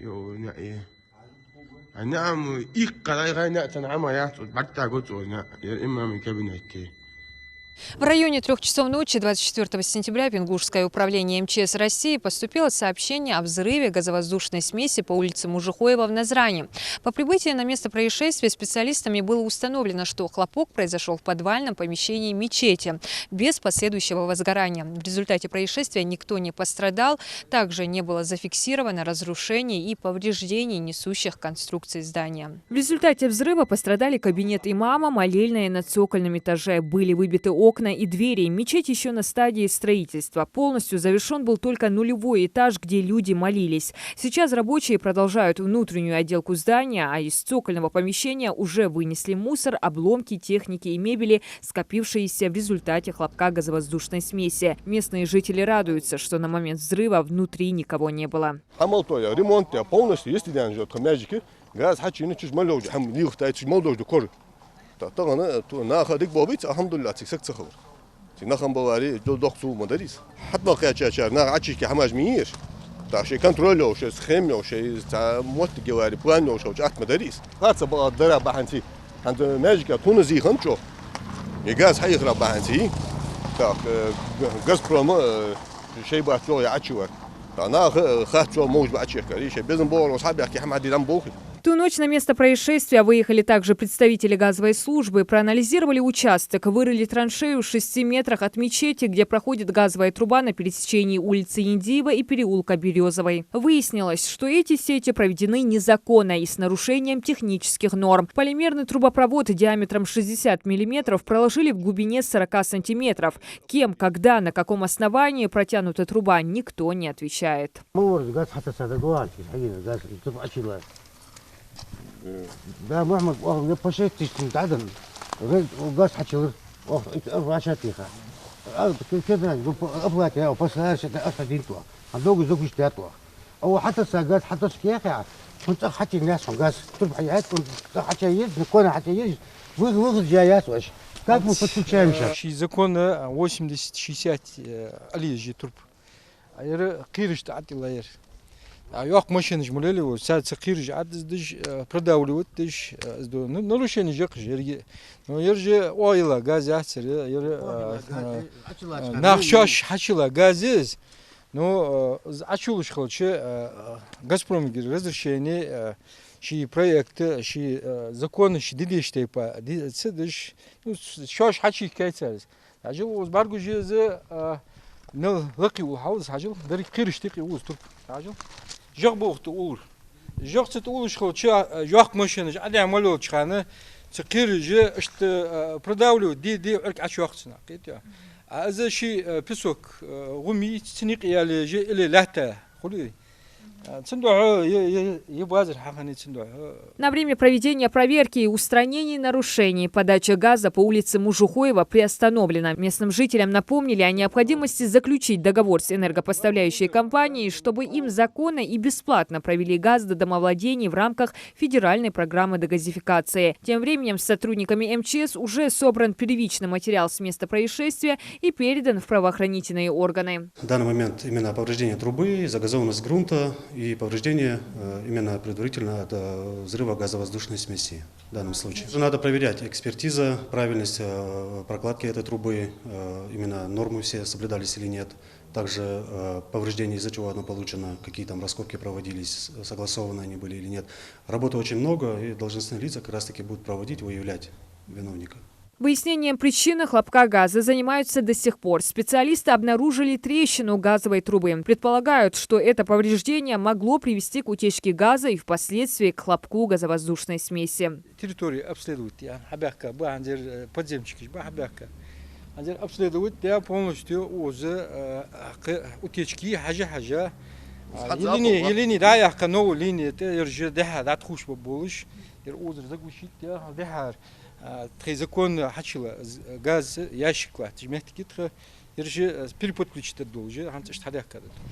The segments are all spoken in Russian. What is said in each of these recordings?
يو نعي نعم إقرأ غنى تنعم يعطوا بعد تعقدوا نعم إما من كابينتي. В районе 3 часов ночи 24 сентября в Ингушское управление МЧС России поступило сообщение о взрыве газовоздушной смеси по улице Мужухоева в Назране. По прибытии на место происшествия специалистами было установлено, что хлопок произошел в подвальном помещении мечети без последующего возгорания. В результате происшествия никто не пострадал. Также не было зафиксировано разрушений и повреждений несущих конструкций здания. В результате взрыва пострадали кабинет имама, молельная на цокольном этаже. Были выбиты окна и двери. Мечеть еще на стадии строительства. Полностью завершен был только нулевой этаж, где люди молились. Сейчас рабочие продолжают внутреннюю отделку здания, а из цокольного помещения уже вынесли мусор, обломки техники и мебели, скопившиеся в результате хлопка газовоздушной смеси. Местные жители радуются, что на момент взрыва внутри никого не было. طبعا ناخذ بوبيت الحمد لله تكسك تخور ناخذ بواري دول دكتور مدرس حتى بقى شاشار نا عشي كحماج مير تا شي كنترول او شي سخيم او شي تا موت جواري بوان او شي ات مدرس هات بقى الضرب بحنتي عند ماجيكا تونسي خنشو يغاز حي خرب بحنتي تا غاز بروم شي بقى تو يعشوا انا خاتو موج بعشي كري شي بزن بول وصحابي احكي حمادي دم بوخي. В ту ночь на место происшествия выехали также представители газовой службы, проанализировали участок, вырыли траншею в 6 метрах от мечети, где проходит газовая труба на пересечении улицы Индиева и переулка Березовой. Выяснилось, что эти сети проведены незаконно и с нарушением технических норм. Полимерный трубопровод диаметром 60 мм проложили в глубине 40 сантиметров. Кем, когда, на каком основании протянута труба, никто не отвечает. ده محمد باشا تستعدن وقاس حشر راشاتيخا كذا أبغاك يا بس هاش أصدين توا عندوق زوج اشتاتوا أو حتى ساقاس حتى سكيخة كنت حتى الناس قاس تربح حيات كنت حتى يجي نكون حتى يجي وغ جايات واش как мы подключаемся закон 80-60 алижи турб айры кириш таатилайр ياق ماشين جملة و ساعة سقير عاد دش بداولي ودش زدو نروشين يجقش يرجع وايلا غاز يحسر ير ناخشاش حشلا غازيز نو ачулыш خلش غازبروم разрешение شي проект شي закон شي ديديش تيبا دي تسدش شاش حشي كايتساز عجل وزبارجو جيز نلقي وحاول عجل دري قيرش تقي وز عجل جربوخت أول جرت أول شغل شا جاك ماشين عادي عملوا شخانة تقير جا اشت بداولو دي أرك عشوقتنا كيتيا هذا شيء بسوك غمي تسنيق يالي جا إلي لهتا خلي. На время проведения проверки и устранения нарушений подача газа по улице Мужухоева приостановлена. Местным жителям напомнили о необходимости заключить договор с энергопоставляющей компанией, чтобы им законно и бесплатно провели газ до домовладений в рамках федеральной программы дегазификации. Тем временем с сотрудниками МЧС уже собран первичный материал с места происшествия и передан в правоохранительные органы. В данный момент именно повреждение трубы, загазованность грунта и повреждение именно предварительно от взрыва газовоздушной смеси в данном случае. Надо проверять экспертиза, правильность прокладки этой трубы, именно нормы все соблюдались или нет. Также повреждения, из-за чего оно получено, какие там раскопки проводились, согласованы они были или нет. Работы очень много, и должностные лица как раз таки будут проводить, выявлять виновника. Выяснением причины хлопка газа занимаются до сих пор. Специалисты обнаружили трещину газовой трубы. Предполагают, что это повреждение могло привести к утечке газа и впоследствии к хлопку газовоздушной смеси. Территорию обследуют, подземчики, обследуют, полностью уже утечки, хажа. Елени даяхка новую линию, это же дехар, отхуш поболыш, озеро заглушить, дехар. تخي زكون حشلا غاز ياشكوا تجمعت كتر переподключить должен.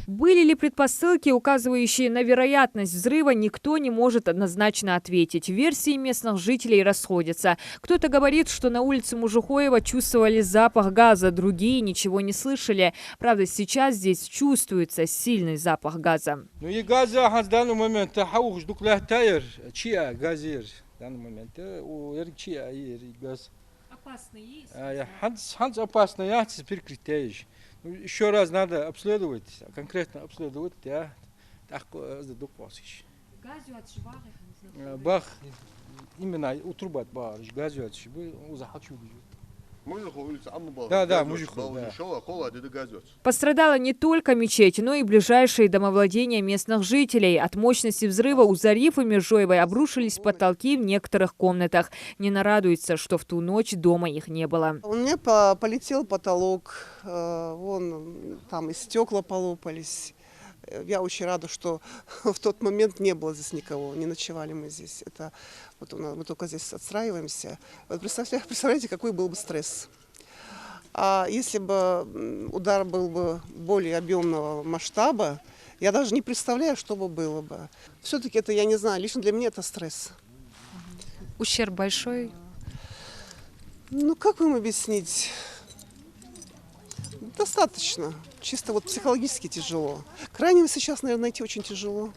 Были ли предпосылки, указывающие на вероятность взрыва, никто не может однозначно ответить. Версии местных жителей расходятся. Кто-то говорит, что на улице Мужухоева чувствовали запах газа, другие ничего не слышали. Правда, сейчас здесь чувствуется сильный запах газа. Ну и газа в данный момент хауш дуклах тайр, чья газир в данный момент, у чья газ. Опасный есть? Ханс опасно, я теперь критеешь. Еще раз надо обследовать, конкретно обследовать, я так задуквасишь. Газю от швары. Бах, именно утрубат бах, газю от швы, захочу. Да, Мужухов, да. Пострадала не только мечеть, но и ближайшие домовладения местных жителей. От мощности взрыва у Зарифа Межоевой обрушились потолки в некоторых комнатах. Нина радуется, что в ту ночь дома их не было. У меня полетел потолок, вон там и стекла полопались. Я очень рада, что в тот момент не было здесь никого, не ночевали мы здесь. Это вот мы только здесь отстраиваемся. Вот представляете, какой был бы стресс. А если бы удар был бы более объемного масштаба, я даже не представляю, что бы было бы. Все-таки это, я не знаю, лично для меня это стресс. Ущерб большой? Ну, как вам объяснить? Достаточно. Чисто вот психологически тяжело. Крайнего сейчас, наверное, найти очень тяжело.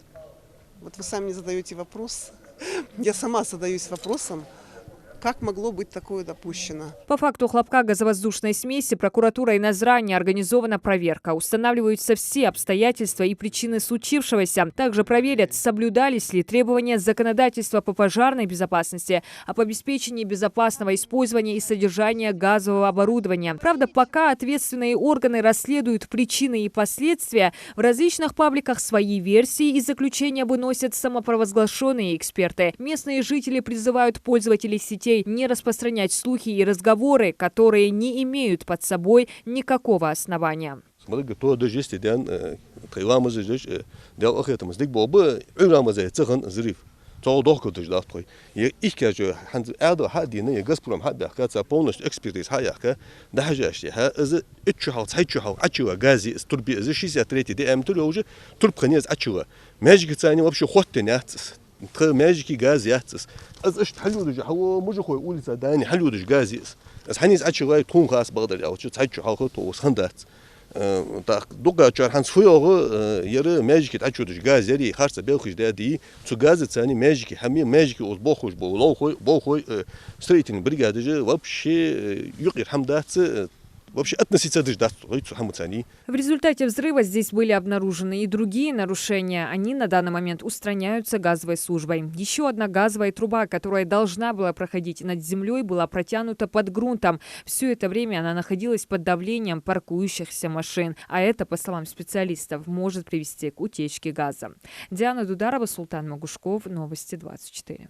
Вот вы сами мне задаете вопрос. Я сама задаюсь вопросом, как могло быть такое допущено. По факту хлопка газовоздушной смеси прокуратурой Назрани организована проверка. Устанавливаются все обстоятельства и причины случившегося. Также проверят, соблюдались ли требования законодательства по пожарной безопасности об обеспечении безопасного использования и содержания газового оборудования. Правда, пока ответственные органы расследуют причины и последствия, в различных пабликах свои версии и заключения выносят самопровозглашенные эксперты. Местные жители призывают пользователей сетей не распространять слухи и разговоры, которые не имеют под собой никакого основания. Magic gaz yatsız. Az ist halludisch, hawo Mujukhoy улица дани halludisch gaz ist. Es hanis achway tun gas bagdar ya, chu tsaychu halkho to sandat. Так дуга чархан фуйогы яры magic achуdisch gaz яри харса белхиш дади, цу газы цани magic хами magic уз бохуш бохой строительный бригады вообще юqir хамдатсы вообще относиться даже В результате взрыва здесь были обнаружены и другие нарушения. Они на данный момент устраняются газовой службой. Еще одна газовая труба, которая должна была проходить над землей, была протянута под грунтом. Все это время она находилась под давлением паркующихся машин. А это, по словам специалистов, может привести к утечке газа. Диана Дударова, Султан Магушков, Новости 24.